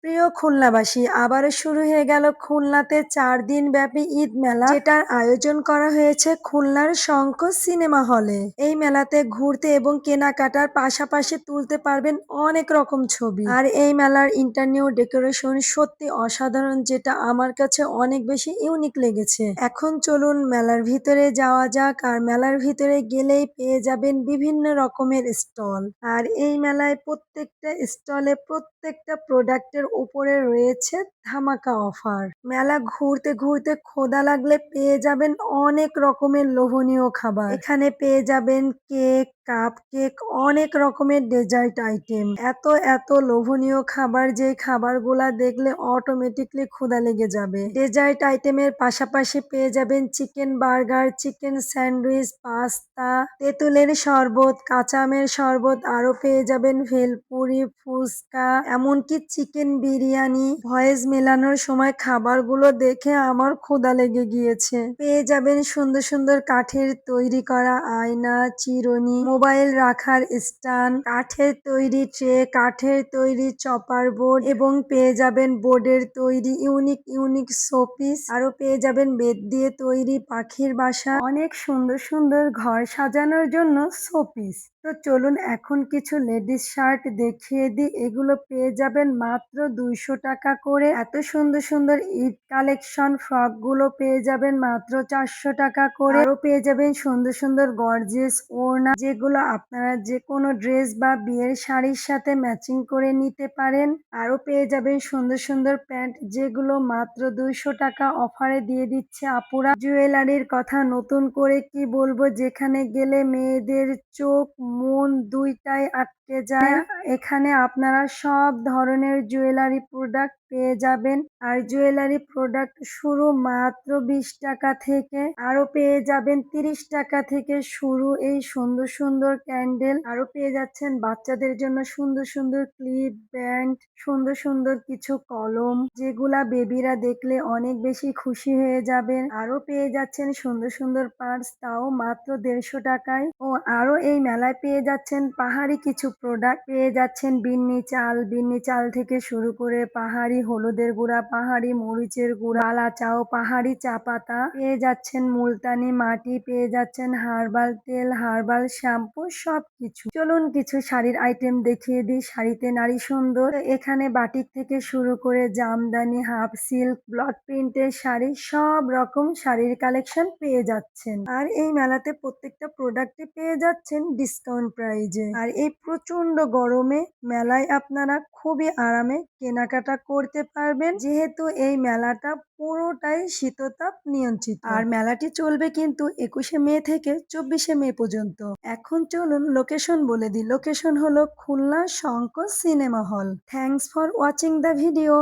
প্রিয় খুলনাবাসী, আবারও শুরু হয়ে গেল খুলনাতে ৪ দিন ব্যাপী ঈদ মেলা, যেটার আয়োজন করা হয়েছে খুলনার শঙ্খ সিনেমা হলে। এই মেলাতে ঘুরতে এবং কেনাকাটার পাশাপাশি তুলতে পারবেন অনেক রকম ছবি। আর এই মেলার ইন্টারনিউ ডেকোরেশন সত্যি অসাধারণ, যেটা আমার কাছে অনেক বেশি ইউনিক লেগেছে। এখন চলুন মেলার ভিতরে যাওয়া যাক। আর মেলার ভিতরে গেলেই পেয়ে যাবেন বিভিন্ন রকমের স্টল। আর এই মেলায় প্রত্যেকটা স্টলে প্রত্যেকটা প্রোডাক্টের উপরে রয়েছে ধামাকা অফার। মেলা ঘুরতে ঘুরতে ক্ষুধা লাগলে পেয়ে যাবেন অনেক রকমের লোভনীয় খাবার। এখানে পেয়ে যাবেন কেক, কাপ কেক, অনেক রকমের ডেজার্ট আইটেম। এত এত লোভনীয় খাবার, যে খাবারগুলা দেখলে অটোমেটিকলি ক্ষুধা লেগে যাবে। ডেজার্ট আইটেমের পাশাপাশি পেয়ে যাবেন chicken burger, chicken sandwich, pasta, তেঁতুলের শরবত, কাঁচা আমের শরবত, আরো পেয়ে যাবেন ভেলপুরি, ফুচকা, এমনকি চিকেন বিরিয়ানি। ভয়েস মেলানোর সময় খাবারগুলো দেখে আমার ক্ষুধা লেগে গিয়েছে। পেয়ে যাবেন সুন্দর সুন্দর কাঠের তৈরি করা আয়না, চিরুনি, মোবাইল রাখার স্ট্যান্ড, কাঠের তৈরি ট্রে, কাঠের তৈরি চপার বোর্ড, এবং পেয়ে যাবেন বোর্ডের তৈরি ইউনিক ইউনিক শোপিস। আরো পেয়ে যাবেন বেত দিয়ে তৈরি পাখির বাসা, অনেক সুন্দর সুন্দর ঘর সাজানোর জন্য শোপিস। তো চলুন এখন কিছু লেডিস শার্ট দেখিয়ে দিই। এগুলো পেয়ে যাবেন মাত্র 200 টাকা করে। এত সুন্দর সুন্দর ঈদ কালেকশন ফ্রক গুলো পেয়ে যাবেন মাত্র 400 টাকা করে। আরো পেয়ে যাবেন সুন্দর সুন্দর গর্জিয়াস ওড়না, যেগুলো আপনারা যে কোনো ড্রেস বা বিয়ের শাড়ির সাথে ম্যাচিং করে নিতে পারেন। আরো পেয়ে যাবেন সুন্দর সুন্দর প্যান্ট, যেগুলো মাত্র 200 টাকা অফারে দিয়ে দিচ্ছে আপুরা। জুয়েলারির কথা নতুন করে কি বলবো, যেখানে গেলে মেয়েদের চোখ মন দুইটাই আটকে যায়। এখানে আপনারা সব ধরনের জুয়েলারি প্রোডাক্ট পেয়ে যাবেন। আর জুয়েলারি প্রোডাক্ট শুরু মাত্র 20 টাকা থেকে। আরো পেয়ে যাবেন 30 টাকা থেকে শুরু এই সুন্দর সুন্দর ক্যান্ডেল। আরো পেয়ে যাচ্ছেন বাচ্চাদের জন্য সুন্দর সুন্দর ক্লিপ, ব্যান্ড, সুন্দর সুন্দর কিছু কলম, যেগুলা বেবিরা দেখলে অনেক বেশি খুশি হয়ে যাবেন। আরো পেয়ে যাচ্ছেন সুন্দর সুন্দর পার্স, তাও মাত্র 150 টাকায়। ও আরো এই মেলায় পেয়ে যাচ্ছেন পাহাড়ি কিছু প্রোডাক্ট। পেয়ে যাচ্ছেন বিন্নি চাল থেকে শুরু করে পাহাড়ি হলুদের গুঁড়া, পাহাড়ি মরিচের গুঁড়া, কালা চাও, পাহাড়ি চা পাতা, পেয়ে যাচ্ছেন মুলতানি মাটি, পেয়ে যাচ্ছেন হার্বাল তেল, হার্বাল শ্যাম্পু, সবকিছু। চলুন কিছু শাড়ির আইটেম দেখিয়ে দিই। শাড়িতে নারী সুন্দর, এখানে বাটিক থেকে শুরু করে জামদানি, হাফ সিল্ক, ব্লক প্রিন্টের শাড়ি, সব রকম শাড়ির কালেকশন পেয়ে যাচ্ছেন। আর এই মেলাতে প্রত্যেকটা প্রোডাক্টে পেয়ে যাচ্ছেন ডিসকাউন্ট প্রাইজে। আর এই প্রচন্ড গরমে মেলায় আপনারা খুবই আরামে কেনাকাটা করতে পারবেন, যেহেতু এই মেলাটা পুরোটাই শীততাপ নিয়ন্ত্রিত। আর মেলাটি চলবে কিন্তু 21শে মে থেকে 24শে মে পর্যন্ত। এখন চলুন লোকেশন বলে দিই। লোকেশন হলো Khulna Shankha cinema hall. Thanks for watching the video.